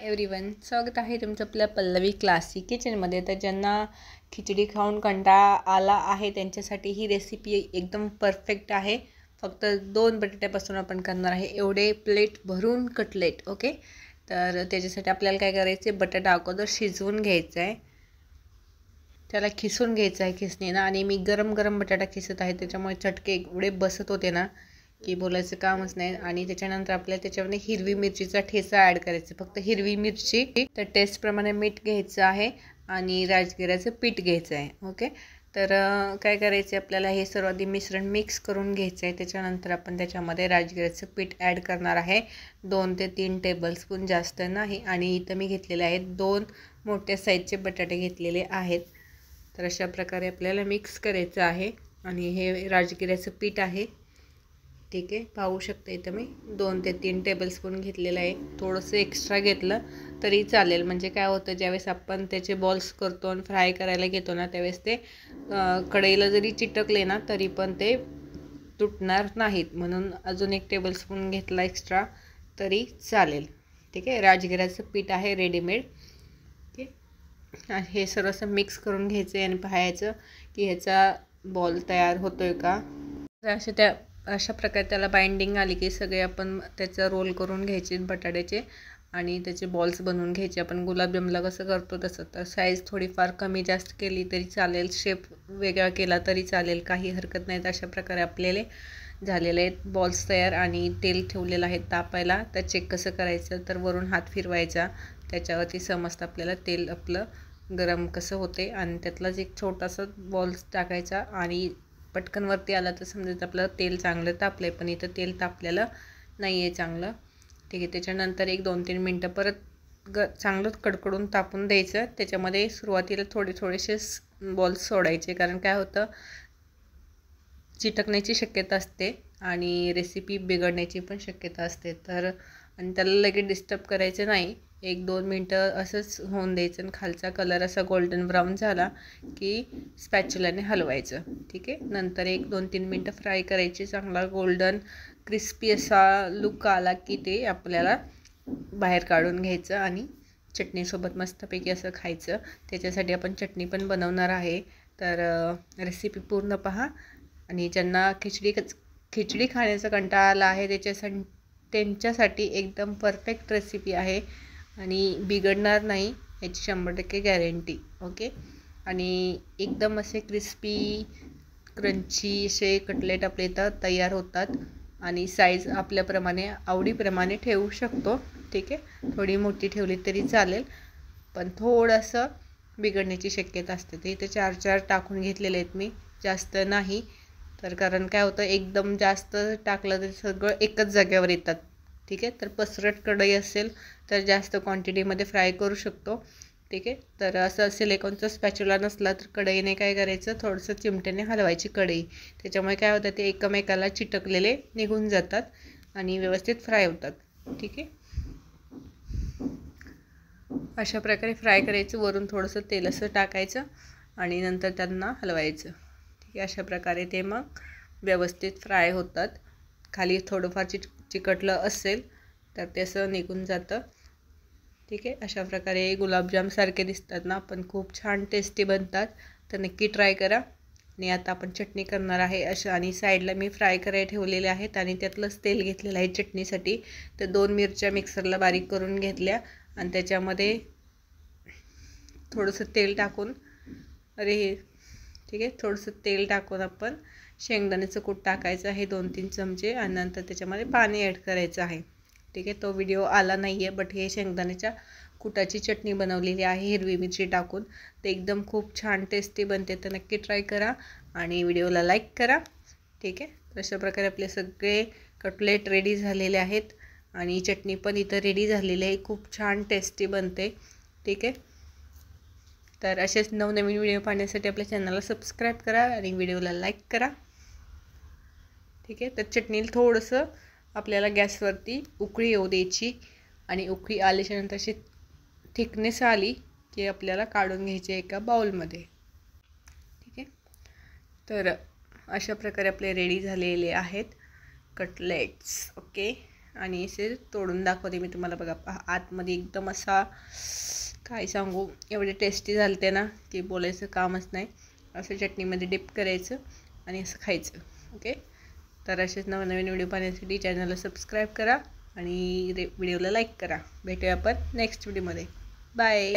Everyone, स्वागत आहे तुमचं आपल्या पल्लवी क्लासिक किचनमध्ये. तर ज्यांना खिचडी खाऊन कंटाळा आला आहे त्यांच्यासाठी ही रेसिपी एकदम परफेक्ट आहे. फक्त 2 बटाट्यापासून आपण करणार आहे एवढे प्लेट भरून कटलेट. ओके, तर त्याच्यासाठी आपल्याला काय करायचे, बटाटा अगोदर शिजवून घ्यायचा आहे, त्याला खिसून घ्यायचं आहे खिसणीनं. आणि मी गरम गरम बटाटा खिसत आहे, त्याच्यामुळे चटके एवढे बसत होते ना की बोलायचं कामच नाही. आणि त्याच्यानंतर आपल्याला त्याच्यामध्ये हिरवी मिरचीचा ठेचा ॲड करायचा, फक्त हिरवी मिरची. तर टेस्टप्रमाणे मीठ घ्यायचं आहे आणि राजगिऱ्याचं पीठ घ्यायचं आहे. ओके, तर काय करायचं, आपल्याला हे सर्व आधी मिश्रण मिक्स करून घ्यायचं आहे. त्याच्यानंतर आपण त्याच्यामध्ये राजगिऱ्याचं पीठ ॲड करणार आहे, 2 ते 3 टेबलस्पून, जास्त नाही. आणि इथं मी घेतलेले आहेत 2 मोठ्या साईजचे बटाटे घेतलेले आहेत. तर अशा प्रकारे आपल्याला मिक्स करायचं आहे. आणि हे राजगिऱ्याचं पीठ आहे, ठीक आहे, पाहू शकता. इथं मी 2 ते 3 टेबलस्पून घेतलेलं आहे. थोडंसं एक्स्ट्रा घेतलं तरी चालेल, म्हणजे काय होतं, ज्यावेळेस आपण त्याचे बॉल्स करतो आणि फ्राय करायला घेतो ना, त्यावेळेस ते कढईला जरी चिटकले ना तरी पण ते तुटणार नाहीत. म्हणून अजून 1 टेबलस्पून घेतला एक्स्ट्रा तरी चालेल, ठीक आहे. राजगिऱ्याचं पीठ आहे रेडीमेड. ओके, हे सर्व असं मिक्स करून घ्यायचं आहे आणि पाहायचं की ह्याचा बॉल तयार होतो आहे का. अशा प्रकारे त्याला बाइंडिंग आली की सगळे आपण त्याचा रोल करून घ्यायचे बटाट्याचे आणि त्याचे बॉल्स बनवून घ्यायचे. आपण गुलाबजामला कसं करतो तसं. तर साईज थोडीफार कमी जास्त केली तरी चालेल, शेप वेगळा केला तरी चालेल, काही हरकत नाही. अशा प्रकारे आपल्याला झालेले आहेत बॉल्स तयार. आणि तेल ठेवलेलं आहे तापायला. तर चेक कसं करायचं, तर वरून हात फिरवायचा, त्याच्यावरती समजतं आपल्याला तेल आपलं गरम कसं होते. आणि त्यातलाच एक छोटासा बॉल्स टाकायचा आणि पटकन वरती आला तर समजायचं आपलं तेल चांगलं तापलं आहे. पण इथं तेल तापलेलं नाही आहे चांगलं, ठीक आहे. त्याच्यानंतर 1-2-3 मिनटं परत चांगलं कडकडून तापून द्यायचं. त्याच्यामध्ये सुरुवातीला थोडेसे बॉल्स सोडायचे, कारण काय होतं, चिटकण्याची शक्यता असते आणि रेसिपी बिघडण्याची पण शक्यता असते. तर आणि त्याला लगेच डिस्टर्ब करायचं नाही, 1-2 मिनटं असंच होऊन द्यायचं. आणि खालचा कलर असा गोल्डन ब्राऊन झाला की स्पॅच्युलाने हलवायचं, ठीक आहे. नंतर 1-2-3 मिनटं फ्राय करायची, चांगला गोल्डन क्रिस्पी असा लुक आला की ते आपल्याला बाहेर काढून घ्यायचं आणि चटणीसोबत मस्तपैकी असं खायचं. त्याच्यासाठी आपण चटणी पण बनवणार आहे, तर रेसिपी पूर्ण पहा. आणि ज्यांना खिचडी खाण्याचा कंटाळा आला आहे त्यांच्यासाठी एकदम परफेक्ट रेसिपी आहे आणि बिघडणार नाही याची 100% गॅरंटी. ओके, आणि एकदम असे क्रिस्पी क्रंची असे कटलेट आपले इथं तयार होतात. आणि साईज आपल्याप्रमाणे आवडीप्रमाणे ठेवू शकतो, ठीक आहे. थोडी मोठी ठेवली तरी चालेल, पण थोडंसं बिघडण्याची शक्यता असते. तर इथे 4 टाकून घेतलेले आहेत मी, जास्त नाही. तर कारण काय होतं, एकदम जास्त टाकलं तर सगळं एकच जागेवर येतात, ठीक आहे. तर पसरट कढई असेल तर जास्त क्वांटिटीमध्ये फ्राय करू शकतो, ठीक आहे. तर असं सिलिकॉनचा स्पॅच्युला नसला तर कढईने काय करायचं, थोडंसं चिमट्याने हलवायची कढई. त्याच्यामुळे काय होतं, ते एकमेकाला चिटकलेले निघून जातात आणि व्यवस्थित फ्राय होतात, ठीक आहे. अशा प्रकारे फ्राय करायचं, वरून थोडंसं तेल असं टाकायचं आणि नंतर त्यांना हलवायचं, ठीक आहे. अशा प्रकारे ते मग व्यवस्थित फ्राय होतात. खाली थोडंफार चिकटलं असेल तर ते असं निघून जातं, ठीक आहे. अशा प्रकारे गुलाबजामसारखे दिसतात ना, पण खूप छान टेस्टी बनतात. तर नक्की ट्राय करा. आणि आता आपण चटणी करणार आहे अशा. आणि साईडला मी फ्राय करायला ठेवलेले आहेत आणि त्यातलंच तेल घेतलेलं आहे चटणीसाठी. तर 2 मिरच्या मिक्सरला बारीक करून घेतल्या आणि त्याच्यामध्ये थोडंसं तेल टाकून ठीक आहे, थोडंसं तेल टाकून आपण शेंगदाण्याचं कूट टाकायचं आहे 2-3 चमचे. आणि नंतर त्याच्यामध्ये पाणी ॲड करायचं आहे, ठीक आहे. तो व्हिडिओ आला नाही आहे, बट हे शेंगदाण्याच्या कुटाची चटणी बनवलेली आहे हिरवी मिरची टाकून. ते एकदम खूप छान टेस्टी बनते. तर नक्की ट्राय करा आणि व्हिडिओला लाईक करा, ठीक आहे. अशा प्रकारे आपले सगळे कटलेट रेडी झालेले आहेत आणि चटणी पण इथं रेडी झालेली आहे. खूप छान टेस्टी बनते, ठीक आहे. तर असेच नवनवीन व्हिडिओ पाहण्यासाठी आपल्या चॅनलला सबस्क्राईब करा आणि व्हिडिओला लाईक करा, ठीक आहे. तर चटणीला थोडंसं आपल्याला गॅसवरती उकळी येऊ द्यायची आणि उकळी आल्याच्यानंतर अशी थिकनेस आली की आपल्याला काढून घ्यायचे एका बाउलमध्ये, ठीक आहे. तर अशा प्रकारे आपले रेडी झालेले आहेत कटलेट्स. ओके, आणि असे तोडून दाखवते मी तुम्हाला. बघा आतमध्ये एकदम असा काय सांगू एवढे टेस्टी झालते ना की बोलायचं कामच नाही. असं चटणीमध्ये डिप करायचं आणि असं खायचं. ओके, तर असेच नवनवीन व्हिडिओ पाहण्यासाठी चॅनलला सबस्क्राईब करा आणि व्हिडिओला लाईक करा. भेटूया आपण नेक्स्ट व्हिडिओमध्ये. बाय.